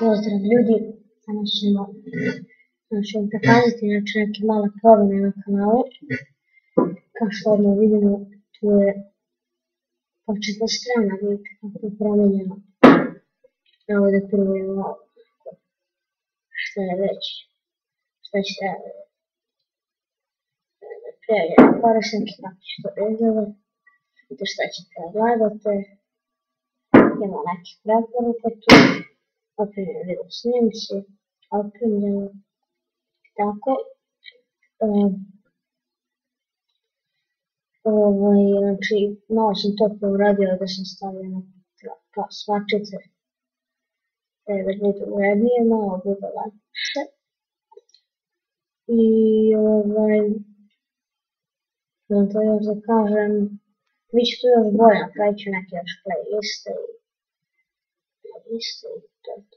Pozdrav ljudi, danas ćemo pokazati neke male promjene na kanalu. Kao što odmah vidimo, tu je početna strana, vidite kako je promijenjeno. Evo da prvo imamo što je već, što će da prijavljamo korisnike, kako će to izgleda, vidite šta ćete da gledate, ima nekih preporuka tu, opremljeni video snimci, opremljeni, tako. Znači, malo sam to pouradio da sam stavio na svačice, da bude urednije, malo bude lepše. I to još da kažem, bit će tu još bolje, napravit ću neke još playliste i to.